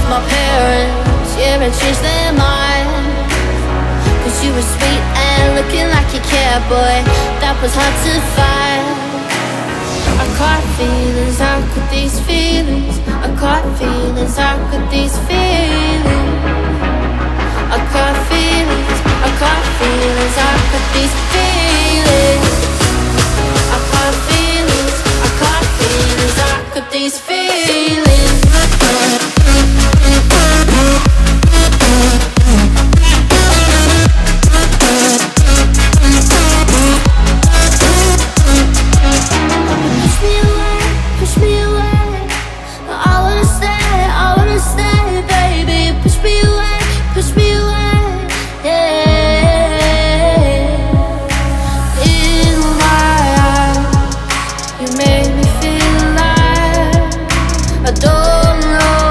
my parents, yeah, and changed their mind. Cause you were sweet and looking like you cared, boy, that was hard to find. I caught feelings, how could these feelings? I caught feelings, how could these feelings? I caught feelings, I caught feelings, how could these feelings? I caught feelings, I caught feelings, how could these feelings? Push me away, I wanna stay, baby. Push me away, yeah. In my eyes, you made me feel alive. I don't know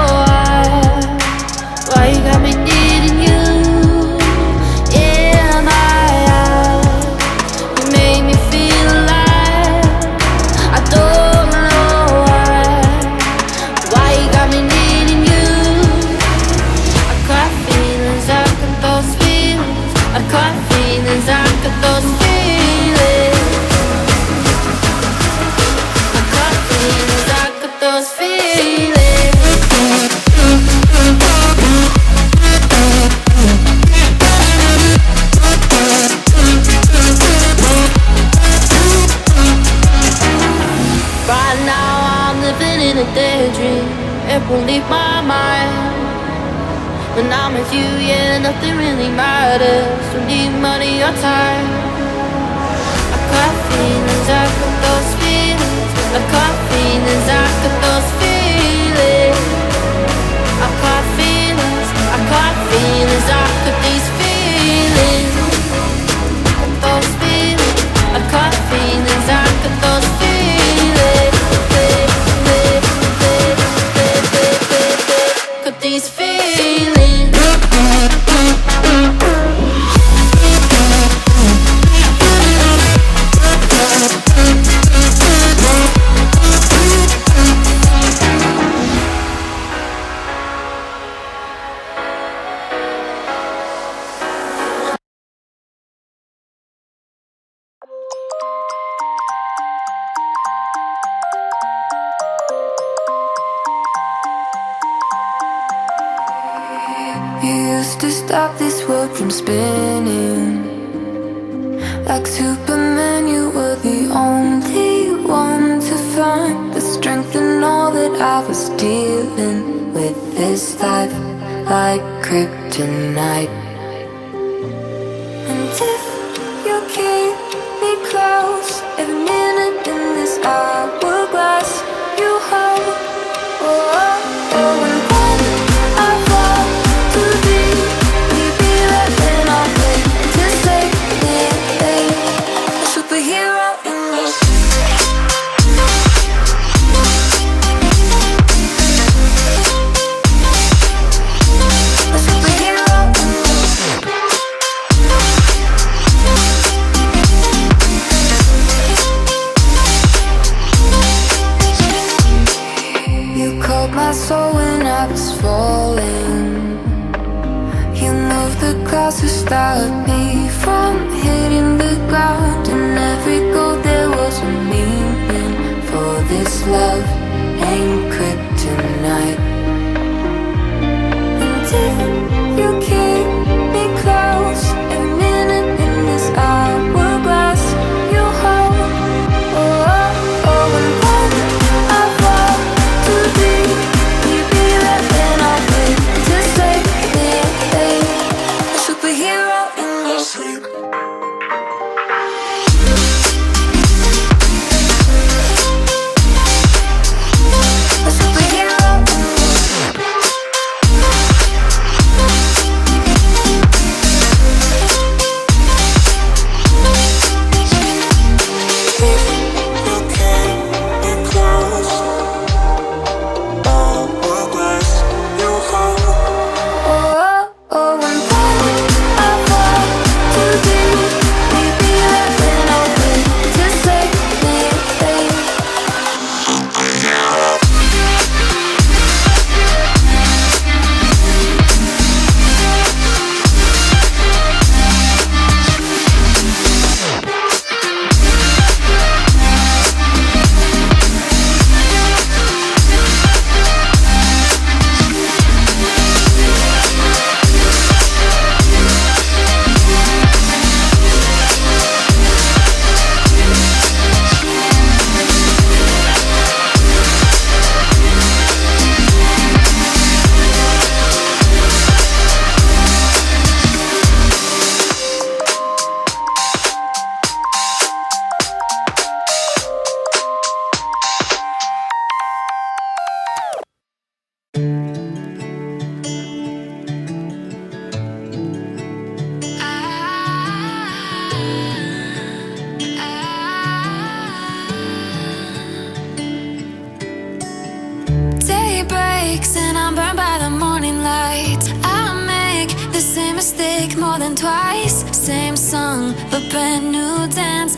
why you got me needing you. In my eyes, you made me feel alive. I don't know why you got me needing you. I caught feelings, I got those feelings. I caught feelings, I got those feelings. I caught feelings, I got those feelings. Right now I'm living in a daydream, it won't leave my mind. When I'm with you, yeah, nothing really matters. Don't need money or time. I got feelings, I got those feelings. I got feelings, I got those feelings. I got feelings, I got feelings, I got these feelings. I got those feelings, I got feelings, I got those feelings. Got these feelings. You used to stop this world from spinning. Like Superman, you were the only one to find the strength in all that I was dealing with. This life like kryptonite. And if you keep me close, every minute in this hourglass you hold. Oh, oh, oh, and when I fall too deep, we'd be right in our bed to save me, a superhero in me. A superhero in me. You called my soul when I was falling. You moved the clouds to stop me from hitting the ground. In every goal there was a meaning, for this love ain't kryptonite. And if you keep me close, every minute in this hourglass you hold. Oh, oh, oh, and when I fall too deep, we'd be right in our bed to save me, a superhero in me. think twice. Same song, but brand new dance.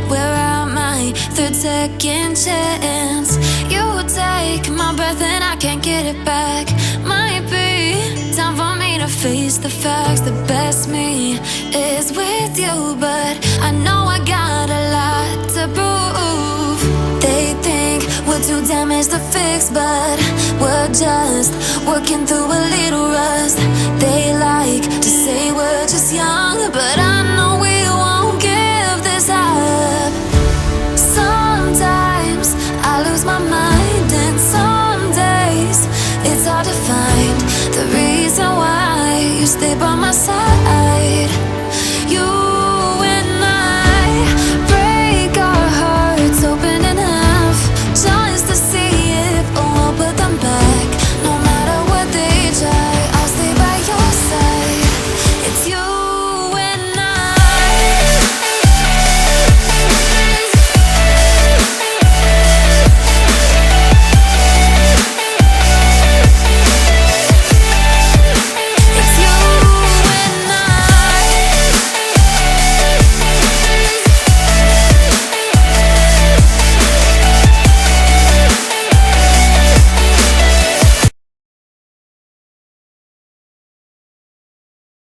Wear out my third second chance. You take my breath and I can't get it back. Might be time for me to face the facts. The best me is with you, but I know I got a lot to prove. They think we're too damaged to fix, but we're just working through a little